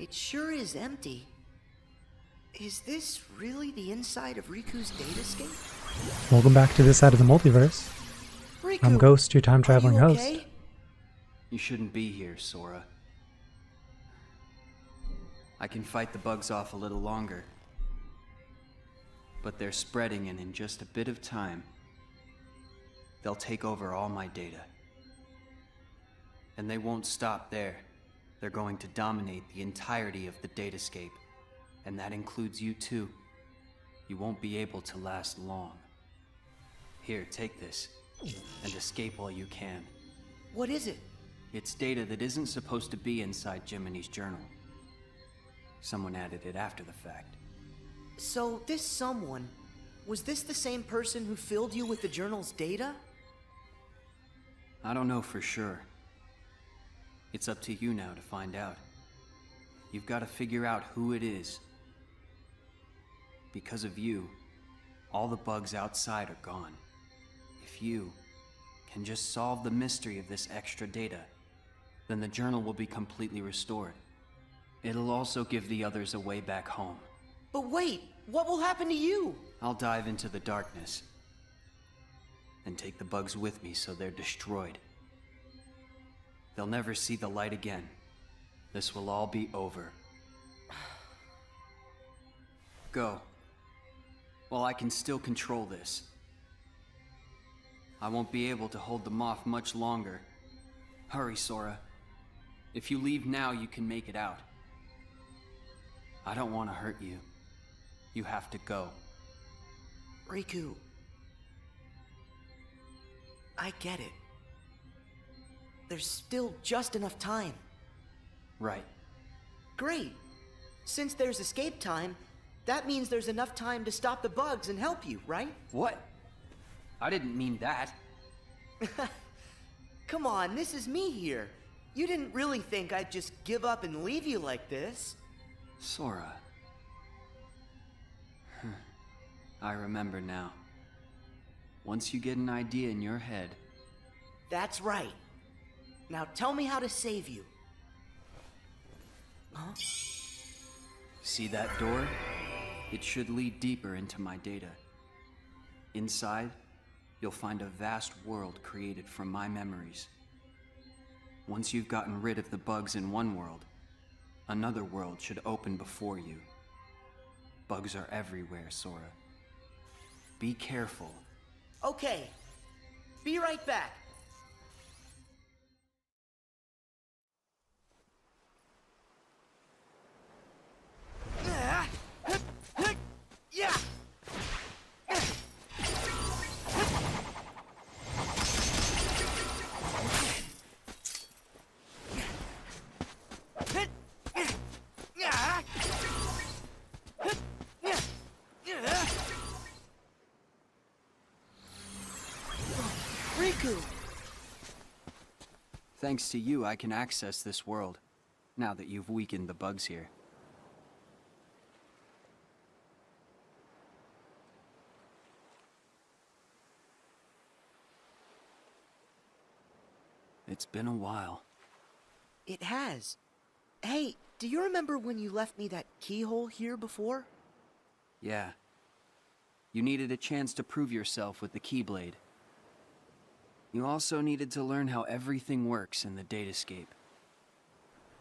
It sure is empty. Is this really the inside of Riku's datascape? Welcome back to this side of the multiverse. Riku, I'm Ghost, your time-traveling are you host. okay? You shouldn't be here, Sora. I can fight the bugs off a little longer. But they're spreading, and in just a bit of time, they'll take over all my data. And they won't stop there. They're going to dominate the entirety of the datascape. And that includes you too. You won't be able to last long. Here, take this, and escape while you can. What is it? It's data that isn't supposed to be inside Jiminy's journal. Someone added it after the fact. So, this someone, was this the same person who filled you with the journal's data? I don't know for sure. It's up to you now to find out. You've got to figure out who it is. Because of you, all the bugs outside are gone. If you can just solve the mystery of this extra data, then the journal will be completely restored. It'll also give the others a way back home. But wait, what will happen to you? I'll dive into the darkness and take the bugs with me so they're destroyed. They'll never see the light again. This will all be over. Go. While I can still control this. I won't be able to hold them off much longer. Hurry, Sora. If you leave now, you can make it out. I don't want to hurt you. You have to go. Riku, I get it. There's still just enough time. Right. Great. Since there's escape time, that means there's enough time to stop the bugs and help you, right? What? I didn't mean that. Come on, this is me here. You didn't really think I'd just give up and leave you like this. Sora. I remember now. Once you get an idea in your head... That's right. Now tell me how to save you. Huh? See that door? It should lead deeper into my data. Inside, you'll find a vast world created from my memories. Once you've gotten rid of the bugs in one world, another world should open before you. Bugs are everywhere, Sora. Be careful. Okay. Be right back. Yeah. Riku! Thanks to you, I can access this world, now that you've weakened the bugs here. It's been a while. It has. Hey, do you remember when you left me that keyhole here before? Yeah. You needed a chance to prove yourself with the Keyblade. You also needed to learn how everything works in the datascape.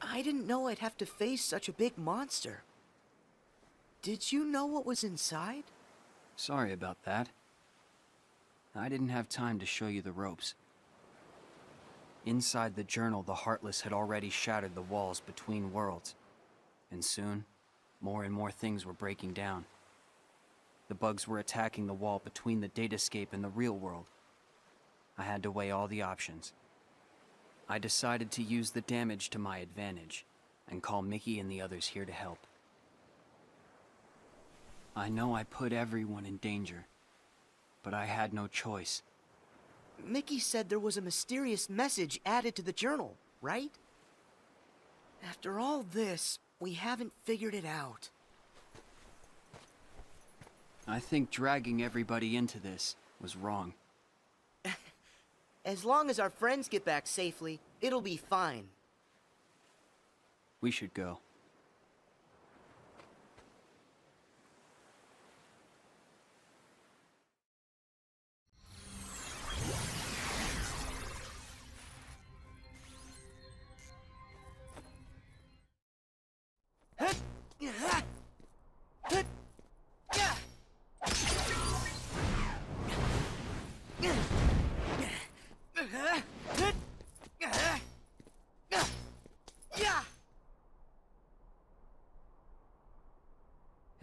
I didn't know I'd have to face such a big monster. Did you know what was inside? Sorry about that. I didn't have time to show you the ropes. Inside the journal, the Heartless had already shattered the walls between worlds. And soon, more and more things were breaking down. The bugs were attacking the wall between the datascape and the real world. I had to weigh all the options. I decided to use the damage to my advantage, and call Mickey and the others here to help. I know I put everyone in danger, but I had no choice. Mickey said there was a mysterious message added to the journal, right? After all this, we haven't figured it out. I think dragging everybody into this was wrong. As long as our friends get back safely, it'll be fine. We should go.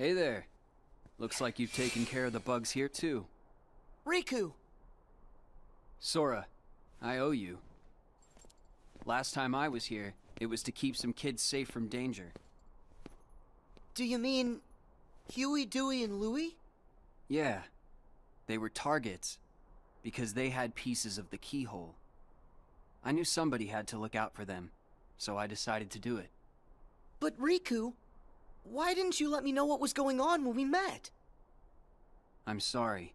Hey there. Looks like you've taken care of the bugs here too. Riku! Sora, I owe you. Last time I was here, it was to keep some kids safe from danger. Do you mean Huey, Dewey, and Louie? Yeah. They were targets, because they had pieces of the keyhole. I knew somebody had to look out for them, so I decided to do it. But Riku, why didn't you let me know what was going on when we met? I'm sorry.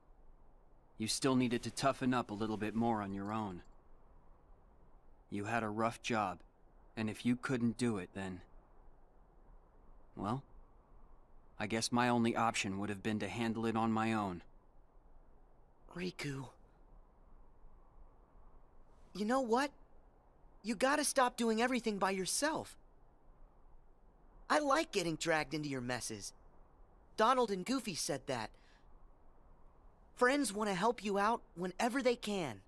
You still needed to toughen up a little bit more on your own. You had a rough job, and if you couldn't do it, then... well, I guess my only option would have been to handle it on my own. Riku... you know what? You gotta stop doing everything by yourself. I like getting dragged into your messes. Donald and Goofy said that. Friends want to help you out whenever they can.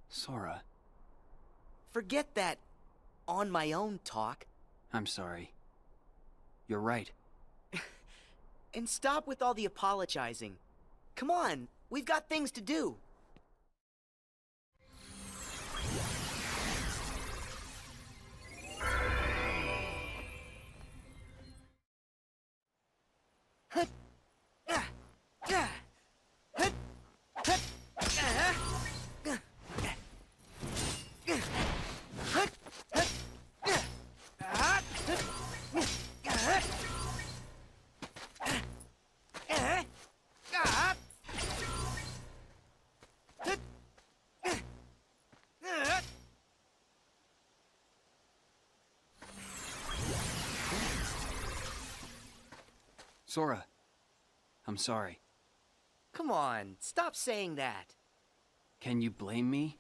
Sora, Forget that on my own talk. I'm sorry. You're right. And stop with all the apologizing. Come on, we've got things to do. Sora, I'm sorry. Come on, stop saying that. Can you blame me?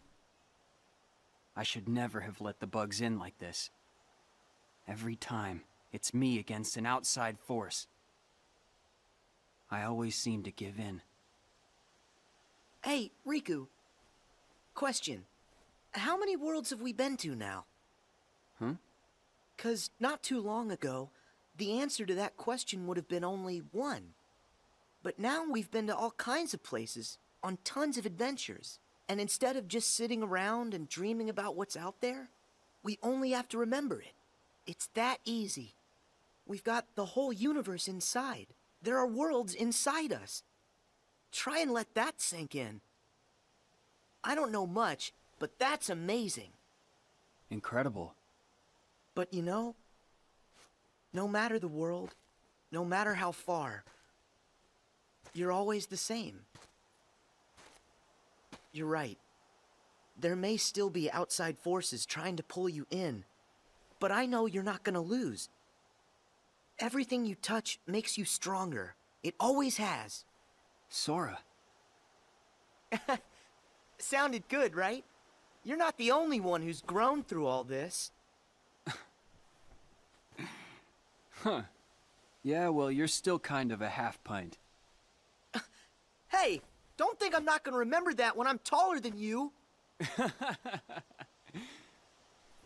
I should never have let the bugs in like this. Every time, it's me against an outside force. I always seem to give in. Hey, Riku. Question. How many worlds have we been to now? Huh? 'Cause not too long ago, the answer to that question would have been only one. But now we've been to all kinds of places, on tons of adventures. And instead of just sitting around and dreaming about what's out there, we only have to remember it. It's that easy. We've got the whole universe inside. There are worlds inside us. Try and let that sink in. I don't know much, but that's amazing. Incredible. But you know, no matter the world, no matter how far, you're always the same. You're right. There may still be outside forces trying to pull you in, but I know you're not gonna lose. Everything you touch makes you stronger. It always has. Sora. Sounded good, right? You're not the only one who's grown through all this. Huh. Yeah, well, you're still kind of a half-pint. Hey, don't think I'm not gonna remember that when I'm taller than you.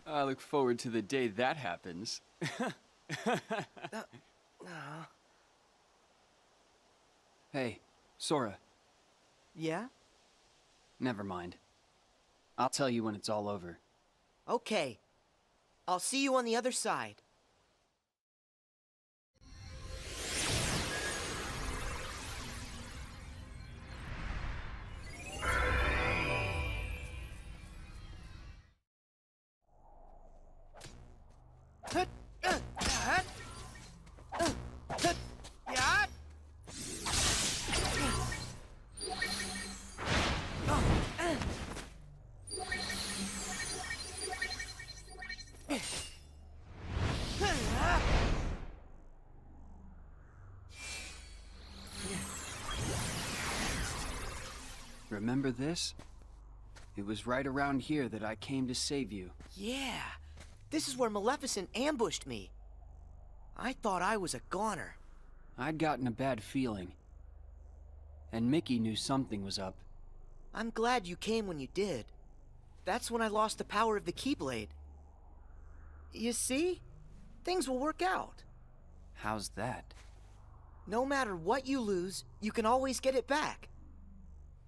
I look forward to the day that happens. Hey, Sora. Yeah? Never mind. I'll tell you when it's all over. Okay. I'll see you on the other side. Remember this? It was right around here that I came to save you. Yeah, this is where Maleficent ambushed me. I thought I was a goner. I'd gotten a bad feeling. And Mickey knew something was up. I'm glad you came when you did. That's when I lost the power of the Keyblade. You see? Things will work out. How's that? No matter what you lose, you can always get it back.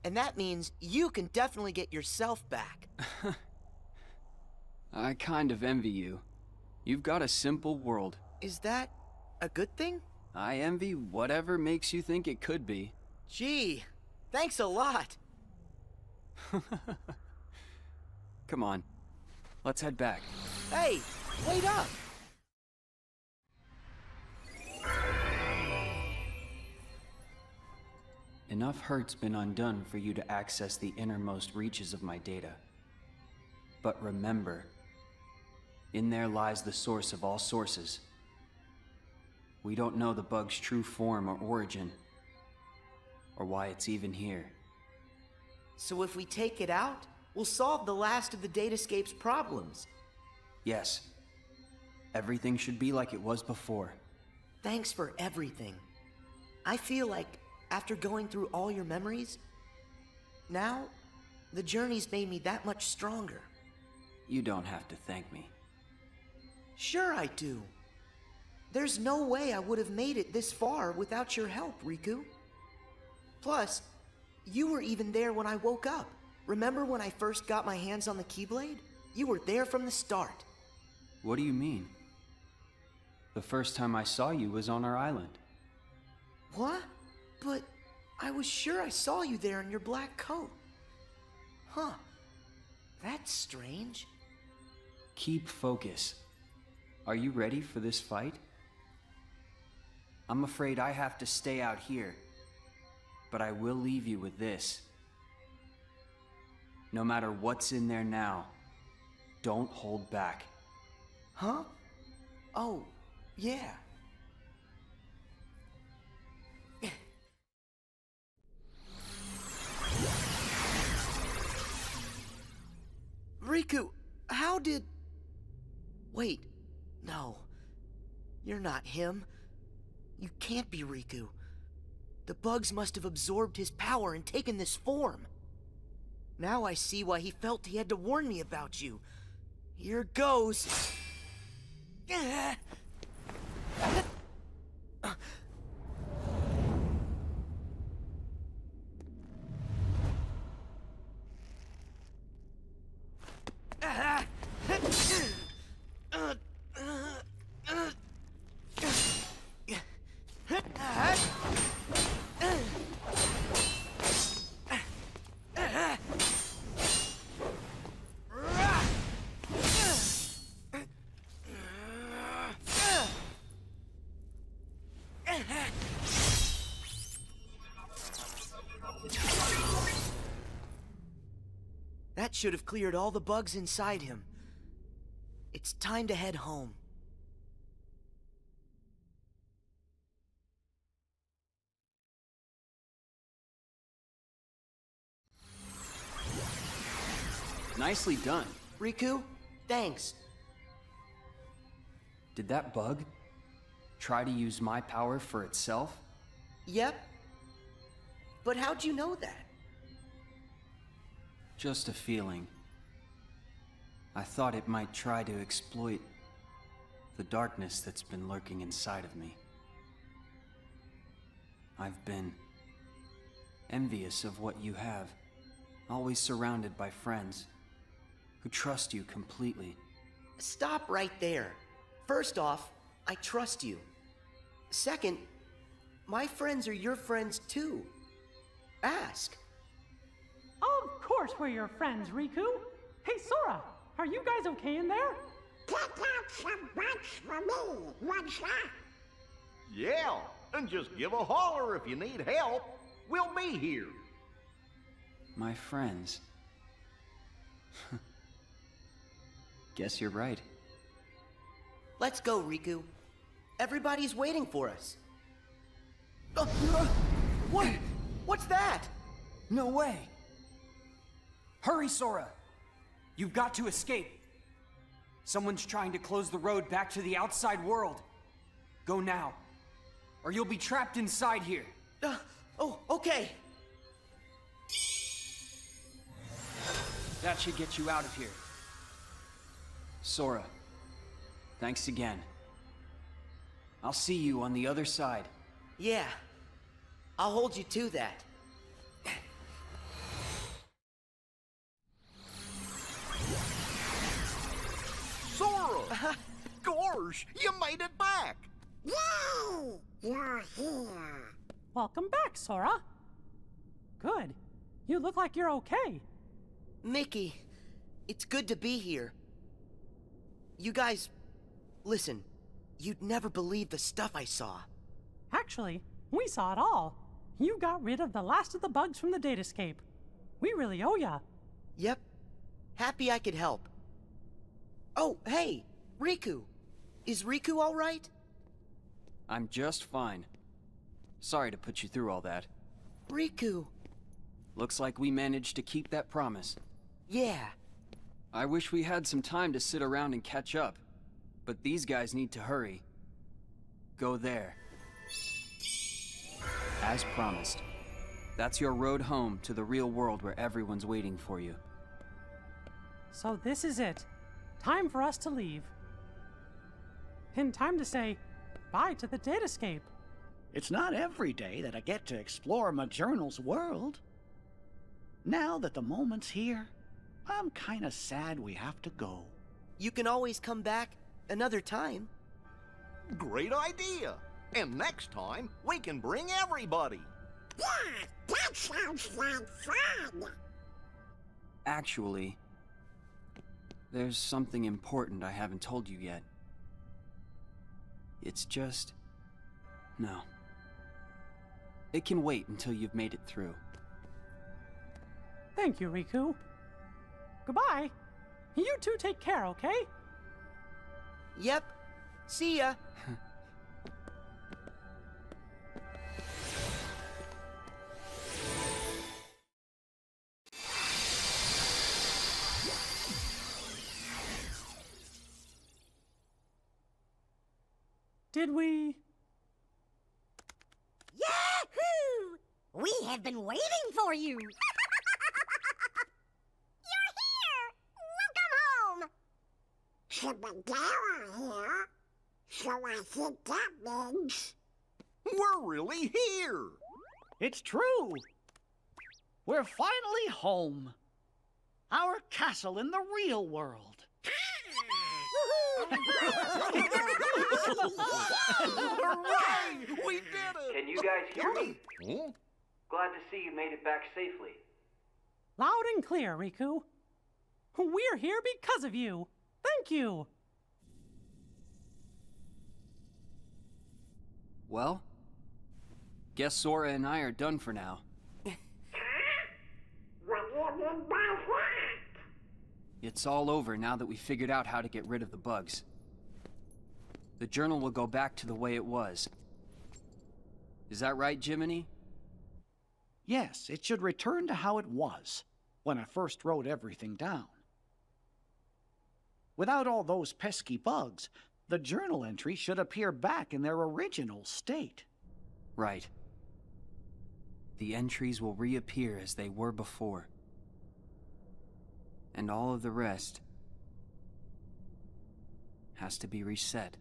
And that means you can definitely get yourself back. I kind of envy you. You've got a simple world. Is that a good thing? I envy whatever makes you think it could be. Gee, thanks a lot. Come on, let's head back. Hey, wait up! Enough hurt's been undone for you to access the innermost reaches of my data. But remember, in there lies the source of all sources. We don't know the bug's true form or origin, or why it's even here. So if we take it out, we'll solve the last of the Datascape's problems. Yes. Everything should be like it was before. Thanks for everything. I feel like, after going through all your memories, now, the journey's made me that much stronger. You don't have to thank me. Sure I do. There's no way I would have made it this far without your help, Riku. Plus, you were even there when I woke up. Remember when I first got my hands on the Keyblade? You were there from the start. What do you mean? The first time I saw you was on our island. What? But I was sure I saw you there in your black coat. Huh. That's strange. Keep focus. Are you ready for this fight? I'm afraid I have to stay out here, but I will leave you with this. No matter what's in there now, don't hold back. Huh? Oh, yeah. Riku, how did... Wait, no. You're not him. You can't be Riku. The bugs must have absorbed his power and taken this form. Now I see why he felt he had to warn me about you. Here goes. That should have cleared all the bugs inside him. It's time to head home. Nicely done. Riku, thanks. Did that bug try to use my power for itself? Yep. But how'd you know that? Just a feeling. I thought it might try to exploit the darkness that's been lurking inside of me. I've been envious of what you have, always surrounded by friends who trust you completely. Stop right there. First off, I trust you. Second, my friends are your friends too. Ask. Of course we're your friends, Riku. Hey, Sora, are you guys okay in there? Pick out some bugs for me, what's that? Yeah, and just give a holler if you need help. We'll be here. My friends. Guess you're right. Let's go, Riku. Everybody's waiting for us. What? What's that? No way! Hurry, Sora! You've got to escape. Someone's trying to close the road back to the outside world. Go now, or you'll be trapped inside here. Oh, okay. That should get you out of here. Sora, thanks again. I'll see you on the other side. Yeah, I'll hold you to that. Sora! Gorge, you made it back! Yay! You're here. Welcome back, Sora. Good. You look like you're okay. Mickey, it's good to be here. You guys, listen, you'd never believe the stuff I saw. Actually, we saw it all. You got rid of the last of the bugs from the datascape. We really owe ya. Yep, happy I could help. Oh, hey, Riku. Is Riku all right? I'm just fine. Sorry to put you through all that. Riku. Looks like we managed to keep that promise. Yeah. I wish we had some time to sit around and catch up, but these guys need to hurry. Go there. As promised. That's your road home to the real world where everyone's waiting for you. So this is it. Time for us to leave. And time to say bye to the datascape. It's not every day that I get to explore my journal's world. Now that the moment's here, I'm kinda sad we have to go. You can always come back another time. Great idea! And next time, we can bring everybody! Yeah, that sounds like fun. Actually, there's something important I haven't told you yet. It's just... no. It can wait until you've made it through. Thank you, Riku. Goodbye. You two take care, okay? Yep. See ya. Did we... Yahoo! We have been waiting for you. You're here. Welcome home. Shinigami here. So I think that means... We're really here! It's true! We're finally home. Our castle in the real world. Hooray! We did it! Can you guys hear me? Huh? Glad to see you made it back safely. Loud and clear, Riku. We're here because of you. Thank you. Well, guess Sora and I are done for now. What do you mean by that? It's all over now that we figured out how to get rid of the bugs. The journal will go back to the way it was. Is that right, Jiminy? Yes, it should return to how it was when I first wrote everything down. Without all those pesky bugs, the journal entry should appear back in their original state. Right. The entries will reappear as they were before. And all of the rest has to be reset.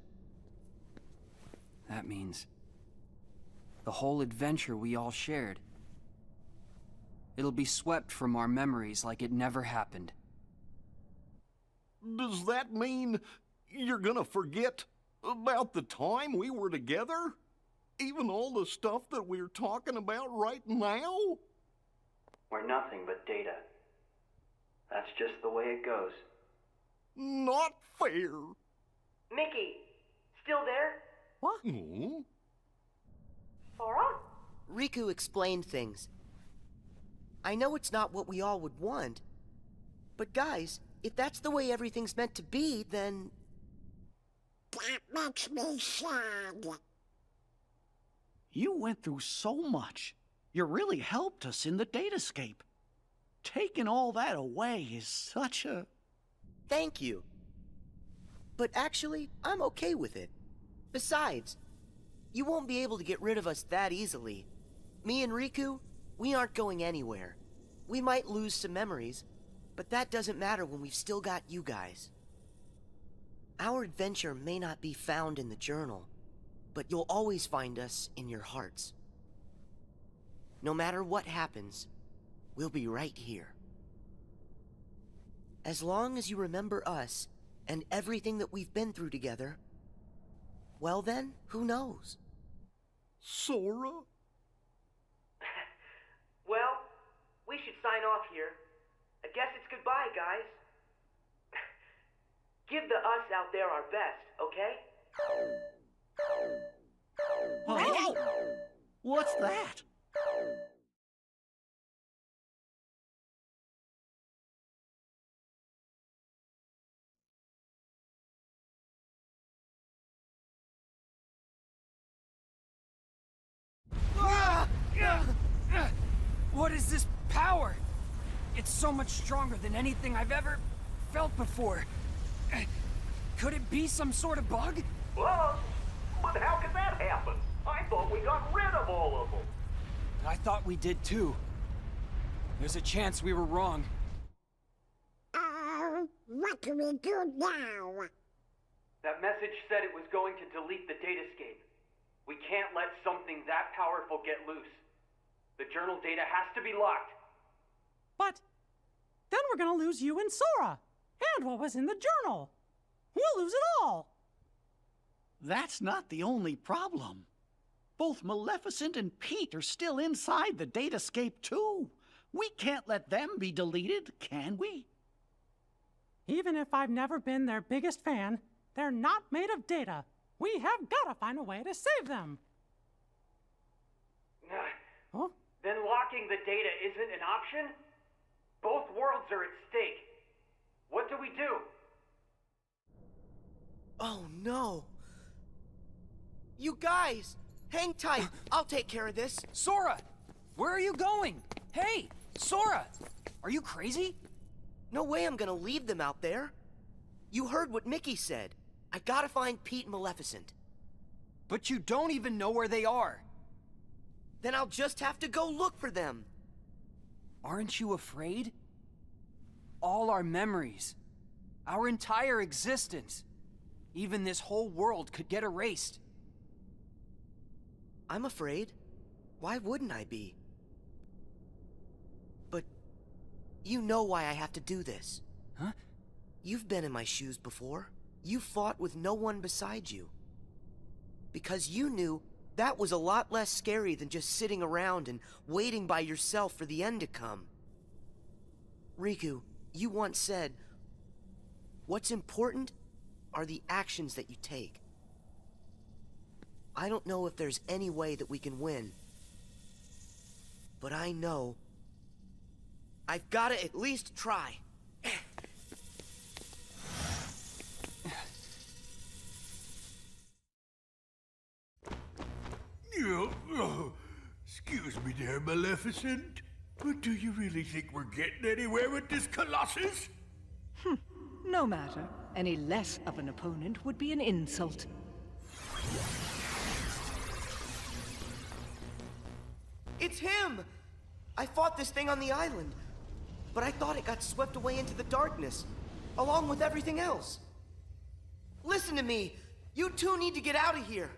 That means the whole adventure we all shared. It'll be swept from our memories like it never happened. Does that mean you're gonna forget about the time we were together? Even all the stuff that we're talking about right now? We're nothing but data. That's just the way it goes. Not fair. Mickey, still there? What? Hmm? Sora? Riku explained things. I know it's not what we all would want, but guys, if that's the way everything's meant to be, then... That makes me sad. You went through so much. You really helped us in the datascape. Taking all that away is such a... Thank you. But actually, I'm okay with it. Besides, you won't be able to get rid of us that easily. Me and Riku, we aren't going anywhere. We might lose some memories, but that doesn't matter when we've still got you guys. Our adventure may not be found in the journal, but you'll always find us in your hearts. No matter what happens, we'll be right here. As long as you remember us and everything that we've been through together, well then, who knows? Sora? Well, we should sign off here. I guess it's goodbye, guys. Give the us out there our best, okay? Oh, what's that? What is this power? It's so much stronger than anything I've ever felt before. Could it be some sort of bug? Well, but how could that happen? I thought we got rid of all of them. I thought we did too. There's a chance we were wrong. What do we do now? That message said it was going to delete the datascape. We can't let something that powerful get loose. The journal data has to be locked. But then we're gonna lose you and Sora, and what was in the journal. We'll lose it all. That's not the only problem. Both Maleficent and Pete are still inside the datascape too. We can't let them be deleted, can we? Even if I've never been their biggest fan, they're not made of data. We have gotta find a way to save them. Huh? Then locking the data isn't an option? Both worlds are at stake. What do we do? Oh no. You guys, hang tight. I'll take care of this. Sora! Where are you going? Hey, Sora! Are you crazy? No way I'm gonna leave them out there. You heard what Mickey said. I gotta find Pete and Maleficent. But you don't even know where they are. Then I'll just have to go look for them. Aren't you afraid? All our memories, our entire existence, even this whole world could get erased. I'm afraid. Why wouldn't I be? But you know why I have to do this. Huh? You've been in my shoes before. You fought with no one beside you. Because you knew that was a lot less scary than just sitting around and waiting by yourself for the end to come. Riku, you once said, what's important are the actions that you take. I don't know if there's any way that we can win. But I know I've gotta at least try. Excuse me there, Maleficent, but do you really think we're getting anywhere with this Colossus? No matter. Any less of an opponent would be an insult. It's him! I fought this thing on the island, but I thought it got swept away into the darkness, along with everything else. Listen to me! You two need to get out of here!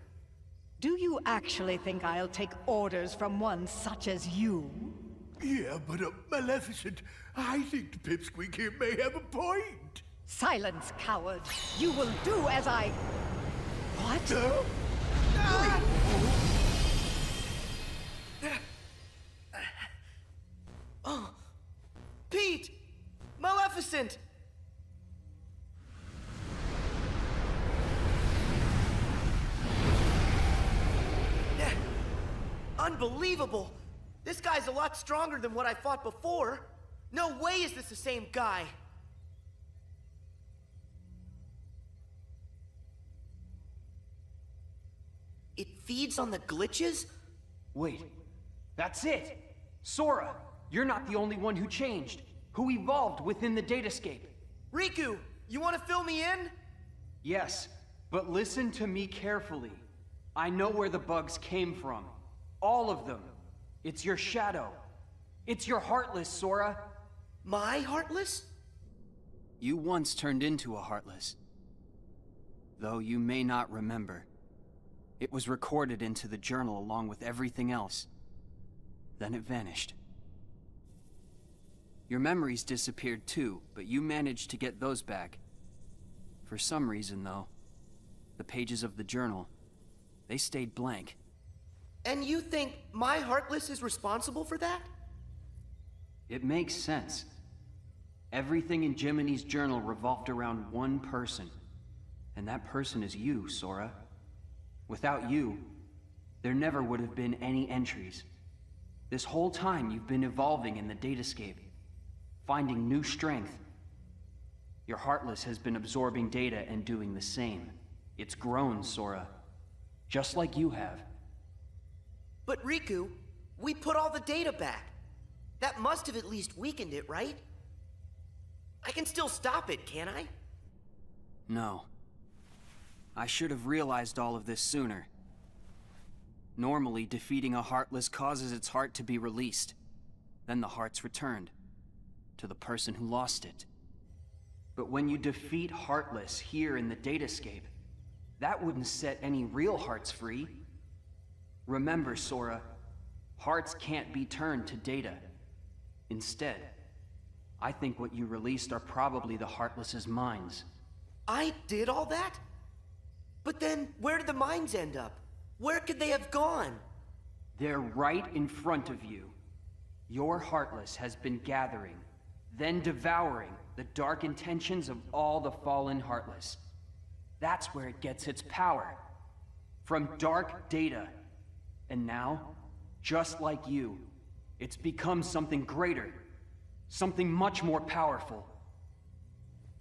Do you actually think I'll take orders from one such as you? Yeah, but Maleficent, I think the pipsqueak here may have a point. Silence, coward! You will do as I... What? Oh, Pete! Maleficent! Unbelievable! This guy's a lot stronger than what I fought before. No way is this the same guy. It feeds on the glitches? Wait, that's it! Sora, you're not the only one who changed, who evolved within the datascape. Riku, you want to fill me in? Yes, but listen to me carefully. I know where the bugs came from. All of them. It's your shadow. It's your Heartless, Sora. My Heartless? You once turned into a Heartless. Though you may not remember. It was recorded into the journal along with everything else. Then it vanished. Your memories disappeared too, but you managed to get those back. For some reason, though, the pages of the journal, they stayed blank. And you think my Heartless is responsible for that? It makes sense. Everything in Jiminy's journal revolved around one person. And that person is you, Sora. Without you, there never would have been any entries. This whole time you've been evolving in the datascape, finding new strength. Your Heartless has been absorbing data and doing the same. It's grown, Sora. Just like you have. But Riku, we put all the data back. That must have at least weakened it, right? I can still stop it, can't I? No. I should have realized all of this sooner. Normally, defeating a Heartless causes its heart to be released. Then the heart's returned to the person who lost it. But when you defeat Heartless here in the datascape, that wouldn't set any real hearts free. Remember, Sora, hearts can't be turned to data. Instead, I think what you released are probably the Heartless's minds. I did all that? But then, where did the minds end up? Where could they have gone? They're right in front of you. Your Heartless has been gathering, then devouring the dark intentions of all the fallen Heartless. That's where it gets its power. From dark data. And now, just like you, it's become something greater. Something much more powerful.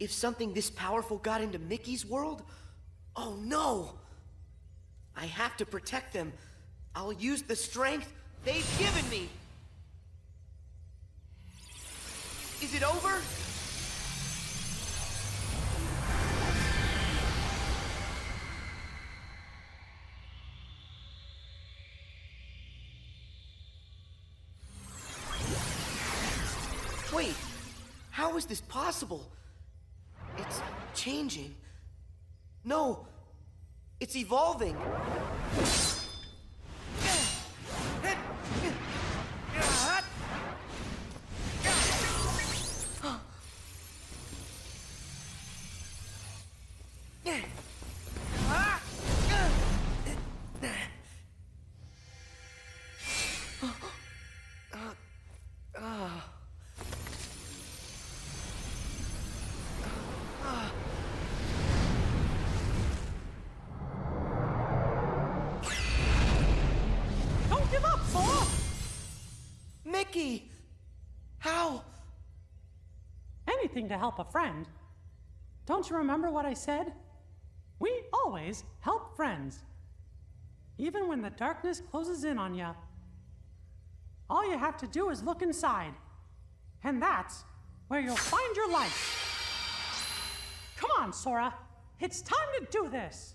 If something this powerful got into Mickey's world? Oh no! I have to protect them. I'll use the strength they've given me! Is it over? Wait, how is this possible? It's changing. No, it's evolving. Mickey! How? Anything to help a friend. Don't you remember what I said? We always help friends. Even when the darkness closes in on you. All you have to do is look inside. And that's where you'll find your light. Come on, Sora. It's time to do this.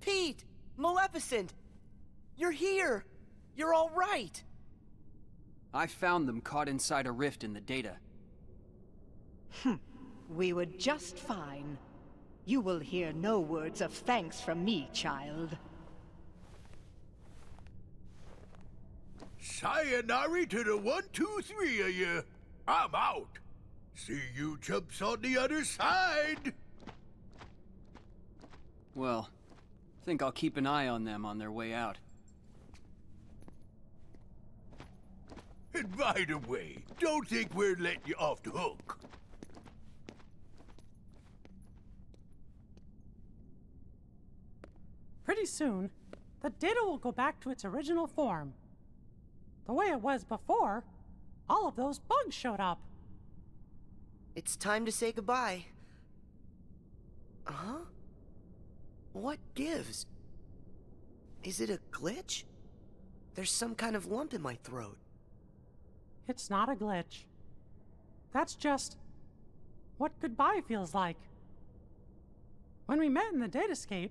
Pete! Maleficent! You're here! You're all right! I found them caught inside a rift in the data. We were just fine. You will hear no words of thanks from me, child. Sayonara to the 1, 2, 3 of you. I'm out. See you chumps on the other side. Well, think I'll keep an eye on them on their way out. And by the way, don't think we're letting you off the hook. Pretty soon, the data will go back to its original form. The way it was before, all of those bugs showed up. It's time to say goodbye. Huh? What gives? Is it a glitch? There's some kind of lump in my throat. It's not a glitch. That's just what goodbye feels like. When we met in the datascape,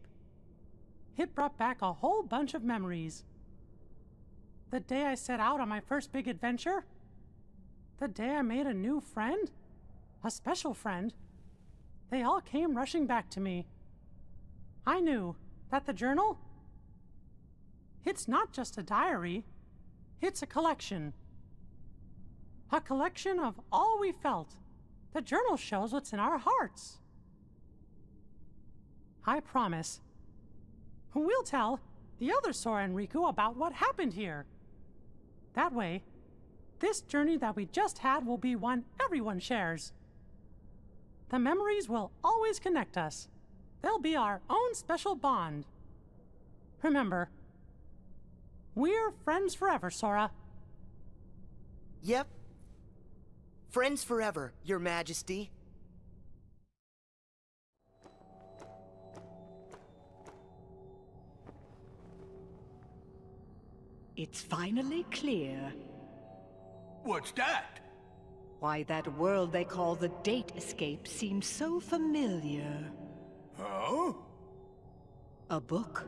it brought back a whole bunch of memories. The day I set out on my first big adventure, the day I made a new friend, a special friend, they all came rushing back to me. I knew that the journal, it's not just a diary, it's a collection. A collection of all we felt. The journal shows what's in our hearts. I promise, we'll tell the other Sora and Riku about what happened here. That way, this journey that we just had will be one everyone shares. The memories will always connect us. They'll be our own special bond. Remember, we're friends forever, Sora. Yep. Friends forever, Your Majesty. It's finally clear. What's that? Why that world they call the Date Escape seems so familiar. Huh? A book,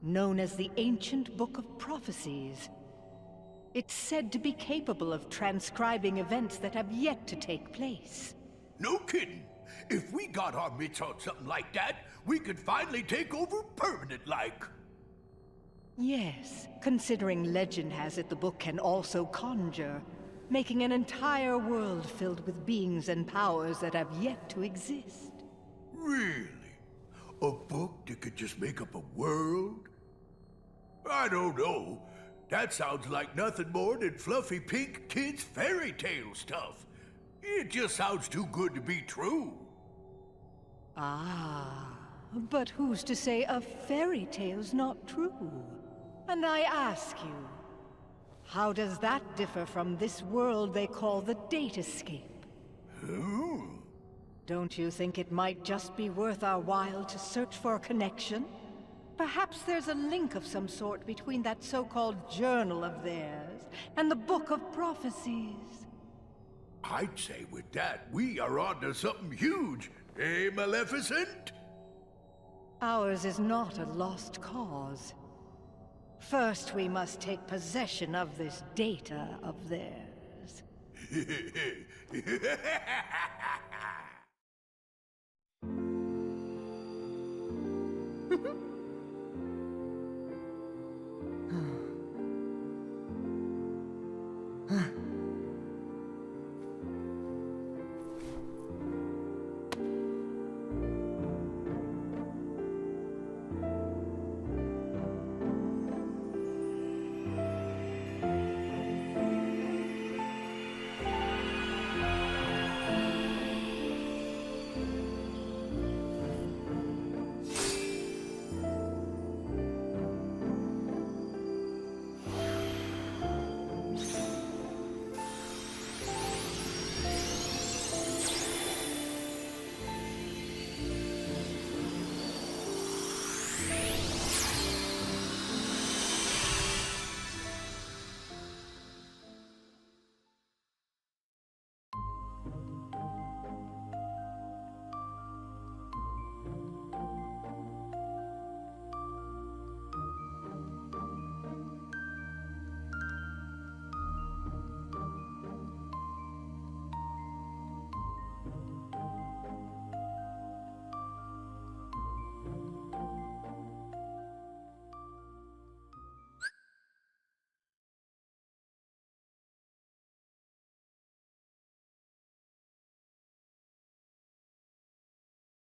known as the Ancient Book of Prophecies. It's said to be capable of transcribing events that have yet to take place. No kidding. If we got our mitts on something like that, we could finally take over permanent-like. Yes, considering legend has it the book can also conjure, making an entire world filled with beings and powers that have yet to exist. Really? A book that could just make up a world? I don't know. That sounds like nothing more than fluffy pink kids' fairy tale stuff. It just sounds too good to be true. Ah, but who's to say a fairy tale's not true? And I ask you, how does that differ from this world they call the Date Escape? Don't you think it might just be worth our while to search for a connection? Perhaps there's a link of some sort between that so-called journal of theirs and the Book of Prophecies. I'd say with that, we are onto something huge. Eh, Maleficent? Ours is not a lost cause. First, we must take possession of this data of theirs.